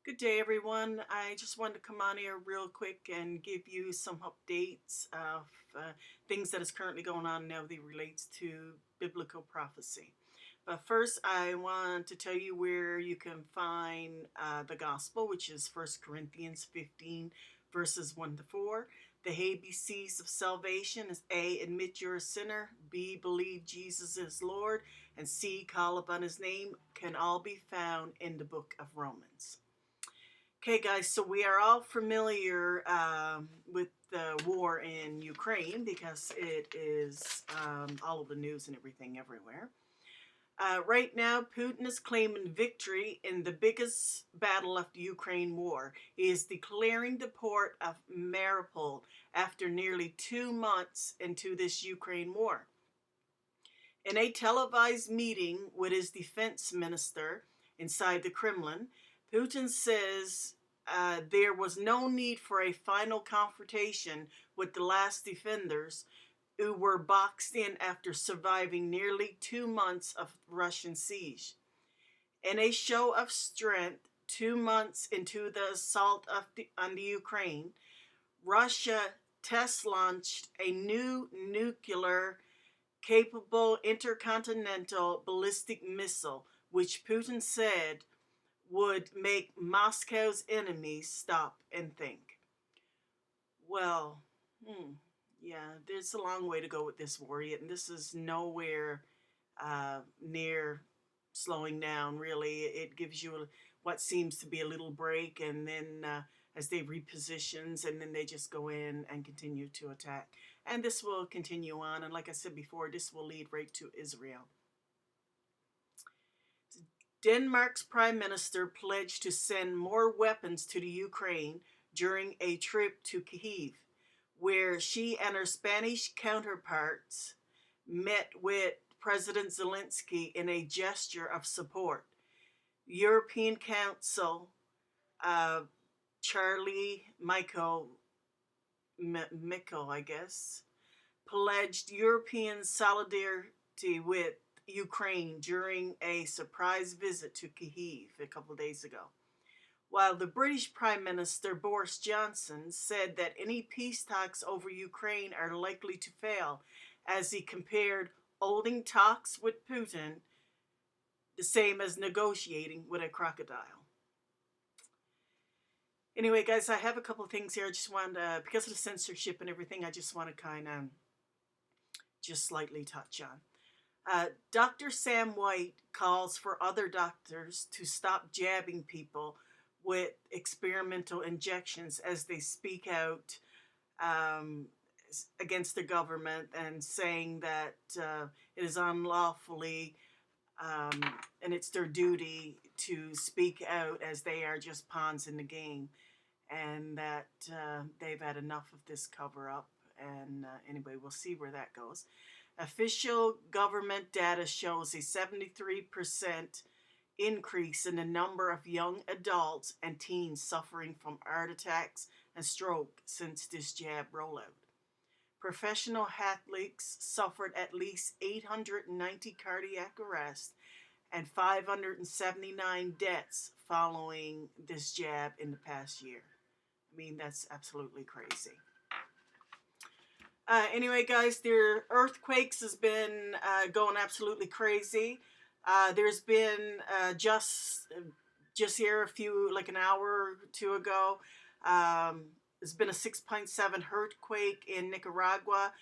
Good day, everyone. I just wanted to come on here real quick and give you some updates of things that is currently going on now that relates to biblical prophecy. But first, I want to tell you where you can find the gospel, which is 1 Corinthians 15, verses 1 to 4. The ABCs of salvation is A, admit you're a sinner, B, believe Jesus is Lord, and C, call upon his name, can all be found in the book of Romans. Okay, guys, so we are all familiar with the war in Ukraine because it is all over the news and everything everywhere. Right now, Putin is claiming victory in the biggest battle of the Ukraine war. He is declaring the port of Mariupol after nearly 2 months into this Ukraine war. In a televised meeting with his defense minister inside the Kremlin, Putin says there was no need for a final confrontation with the last defenders who were boxed in after surviving nearly 2 months of Russian siege. In a show of strength, 2 months into the assault on the Ukraine, Russia test launched a new nuclear capable intercontinental ballistic missile, which Putin said would make Moscow's enemies stop and think. Well, yeah, there's a long way to go with this war yet, and this is nowhere near slowing down, really. It gives you what seems to be a little break, and then as they repositions, and then they just go in and continue to attack. And this will continue on, and like I said before, this will lead right to Israel. Denmark's prime minister pledged to send more weapons to the Ukraine during a trip to Kyiv, where she and her Spanish counterparts met with President Zelensky in a gesture of support. European Council Charlie Michael, I guess, pledged European solidarity with Ukraine during a surprise visit to Kyiv a couple of days ago. While the British Prime Minister Boris Johnson said that any peace talks over Ukraine are likely to fail, as he compared holding talks with Putin the same as negotiating with a crocodile. Anyway, guys, I have a couple of things here. I just want to, because of the censorship and everything, I just want to kind of just slightly touch on. Dr. Sam White calls for other doctors to stop jabbing people with experimental injections as they speak out against the government and saying that it is unlawfully and it's their duty to speak out as they are just pawns in the game, and that they've had enough of this cover up. And anyway, we'll see where that goes. Official government data shows a 73% increase in the number of young adults and teens suffering from heart attacks and stroke since this jab rollout. Professional athletes suffered at least 890 cardiac arrests and 579 deaths following this jab in the past year. I mean, that's absolutely crazy. Anyway, guys, their earthquakes has been going absolutely crazy. There's been just here like an hour or two ago, there's been a 6.7 earthquake in Nicaragua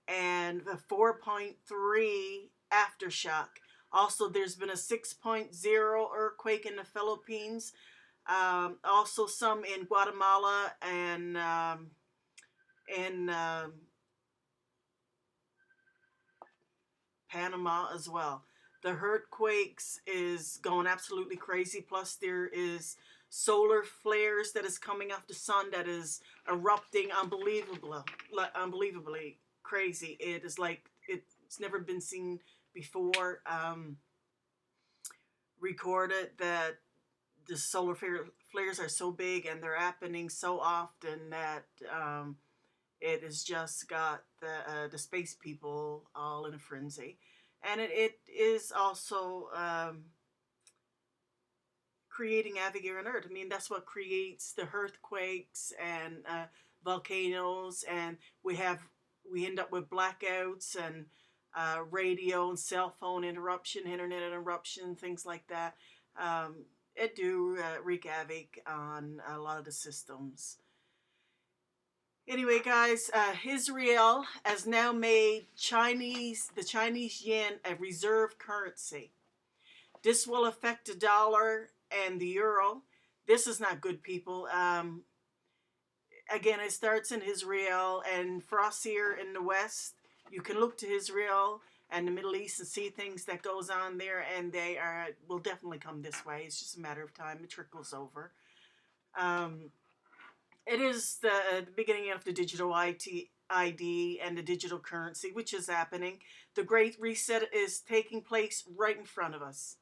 and a 4.3 aftershock. Also, there's been a 6.0 earthquake in the Philippines. Also, some in Guatemala and Panama as well. The earthquakes is going absolutely crazy. Plus, there is solar flares that is coming off the sun that is erupting unbelievably crazy. It is like it's never been seen before. Recorded that the solar flares are so big and they're happening so often that it has just got the space people all in a frenzy. And it is also creating havoc here on Earth. I mean, that's what creates the earthquakes and volcanoes, and we end up with blackouts and radio and cell phone interruption, internet interruption, things like that. It do wreak havoc on a lot of the systems. Anyway, guys, Israel has now made the Chinese yen a reserve currency. This will affect the dollar and the euro. This is not good, people. Again, it starts in Israel, and for us here in the West, you can look to Israel and the Middle East and see things that goes on there, and they will definitely come this way. It's just a matter of time. It trickles over. It is the beginning of the digital ID and the digital currency, which is happening. The Great Reset is taking place right in front of us.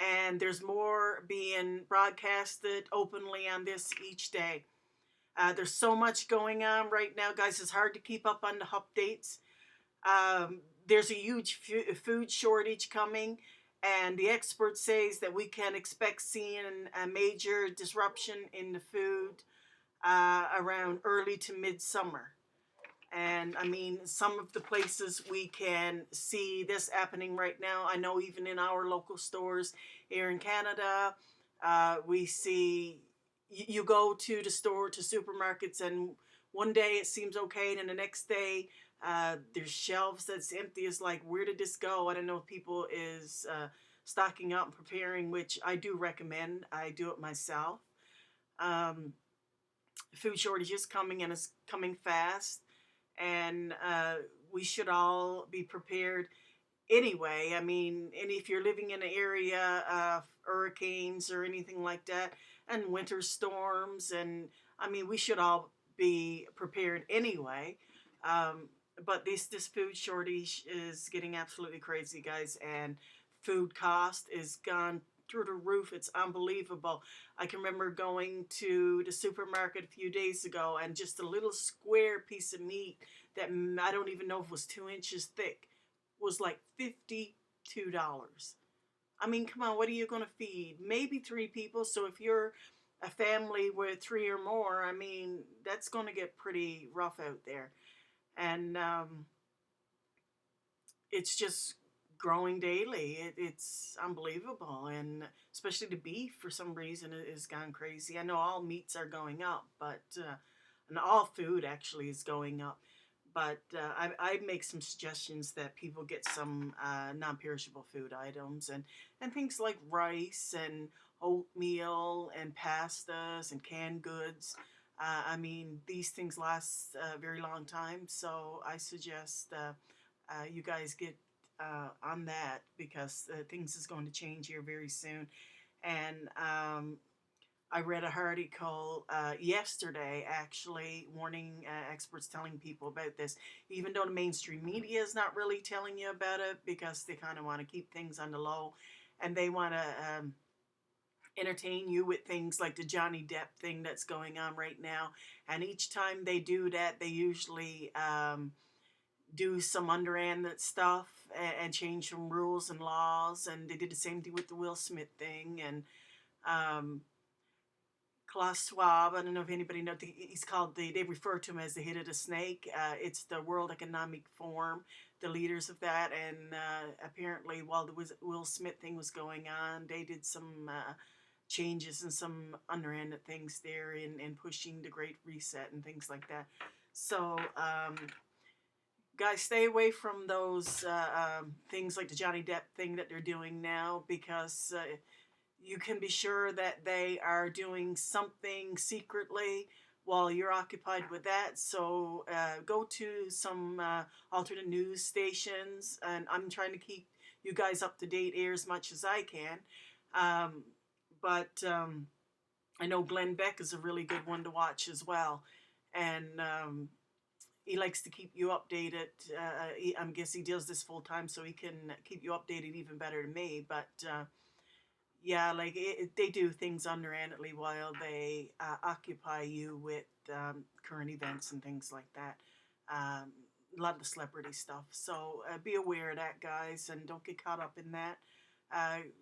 And there's more being broadcasted openly on this each day. There's so much going on right now, guys. It's hard to keep up on the updates. There's a huge food shortage coming, and the expert says that we can expect seeing a major disruption in the food around early to midsummer. And I mean, some of the places we can see this happening right now. I know even in our local stores here in Canada, we see you go to the store, to supermarkets, and one day it seems okay, and then the next day there's shelves that's empty. It's like, where did this go? I don't know if people is stocking up and preparing, which I do recommend. I do it myself. Food shortage is coming, and it's coming fast, and we should all be prepared anyway. I mean, and if you're living in an area of hurricanes or anything like that, and winter storms, and I mean, we should all be prepared anyway. But this food shortage is getting absolutely crazy, guys, and food cost is gone through the roof. It's unbelievable. I can remember going to the supermarket a few days ago, and just a little square piece of meat that I don't even know if it was 2 inches thick was like $52. I mean, come on, what are you going to feed? Maybe 3 people. So if you're a family with 3 or more, I mean, that's going to get pretty rough out there. And it's just growing daily. It's unbelievable, and especially the beef, for some reason, it has gone crazy. I know all meats are going up, but and all food actually is going up. But I make some suggestions that people get some non-perishable food items, and things like rice and oatmeal and pastas and canned goods. I mean, these things last a very long time, so I suggest you guys get on that, because things is going to change here very soon. And I read an article yesterday, actually, warning experts, telling people about this, even though the mainstream media is not really telling you about it, because they kind of want to keep things on the low, and they want to entertain you with things like the Johnny Depp thing that's going on right now. And each time they do that, they usually do some underhand stuff and change some rules and laws. And they did the same thing with the Will Smith thing. And Klaus Schwab, I don't know if anybody knows, he's called, they refer to him as the head of the snake. It's the World Economic Forum, the leaders of that. And apparently while the Will Smith thing was going on, they did some changes and some underhanded things there in pushing the Great Reset and things like that. So guys, stay away from those things like the Johnny Depp thing that they're doing now, because you can be sure that they are doing something secretly while you're occupied with that. So go to some alternate news stations, and I'm trying to keep you guys up to date here as much as I can. But I know Glenn Beck is a really good one to watch as well. And he likes to keep you updated. I guess he does this full time, so he can keep you updated even better than me. But yeah, like they do things underhandedly while they occupy you with current events and things like that. A lot of the celebrity stuff. So be aware of that, guys, and don't get caught up in that.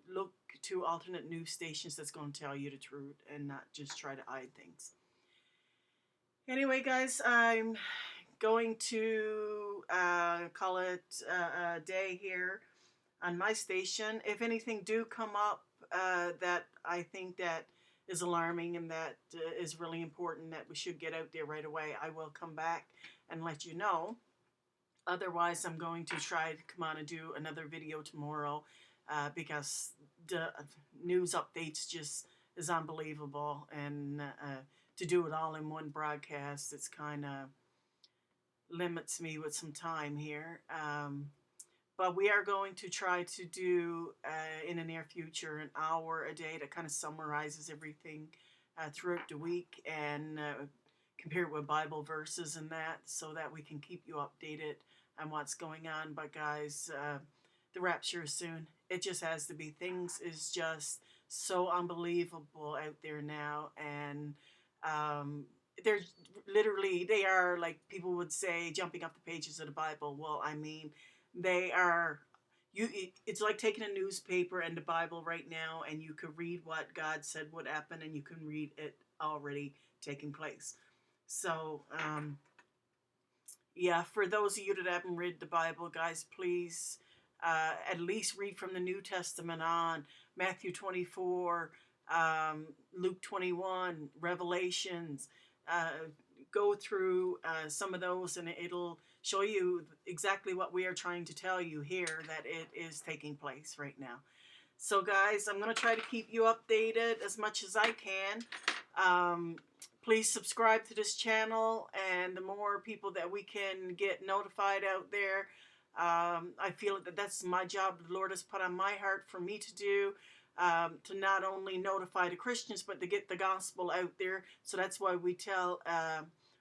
look to alternate news stations that's going to tell you the truth and not just try to hide things. Anyway, guys, I'm going to call it a day here on my station. If anything do come up that I think that is alarming and that is really important that we should get out there right away, I will come back and let you know. Otherwise, I'm going to try to come on and do another video tomorrow because the news updates just is unbelievable, and to do it all in one broadcast, it's kind of limits me with some time here. But we are going to try to do in the near future an hour a day that kind of summarizes everything throughout the week and compare it with Bible verses and that, so that we can keep you updated on what's going on. But guys, the rapture is soon. It just has to be. Things is just so unbelievable out there now, and they're literally, they are, like people would say, jumping off the pages of the Bible. Well, I mean, they are, it's like taking a newspaper and the Bible right now, and you could read what God said would happen, and you can read it already taking place. So yeah, for those of you that haven't read the Bible, guys, please at least read from the New Testament on. Matthew 24, Luke 21, Revelations. Go through some of those, and it'll show you exactly what we are trying to tell you here, that it is taking place right now. So guys, I'm going to try to keep you updated as much as I can. Please subscribe to this channel, and the more people that we can get notified out there, I feel that that's my job the Lord has put on my heart for me to do, to not only notify the Christians, but to get the gospel out there. So that's why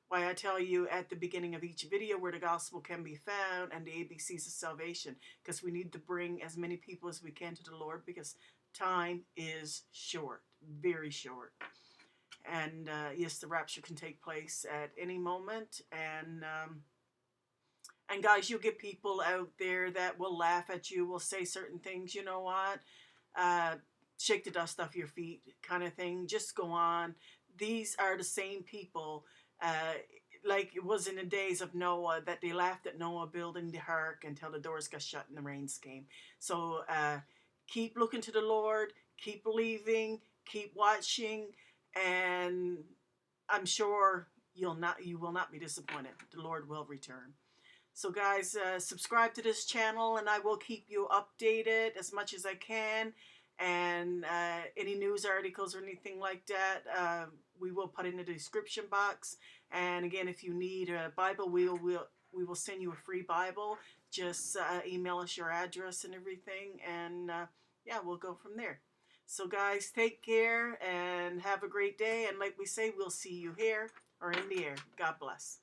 why I tell you at the beginning of each video where the gospel can be found and the ABCs of salvation, because we need to bring as many people as we can to the Lord, because time is short, very short. And yes, the rapture can take place at any moment. And guys, you'll get people out there that will laugh at you, will say certain things. You know what? Shake the dust off your feet kind of thing. Just go on. These are the same people, like it was in the days of Noah, that they laughed at Noah building the ark until the doors got shut and the rains came. So keep looking to the Lord, keep believing, keep watching, and I'm sure you will not be disappointed. The Lord will return. So guys, subscribe to this channel, and I will keep you updated as much as I can. And any news articles or anything like that, we will put in the description box. And again, if you need a Bible, we will send you a free Bible. Just email us your address and everything, and yeah, we'll go from there. So guys, take care and have a great day. And like we say, we'll see you here or in the air. God bless.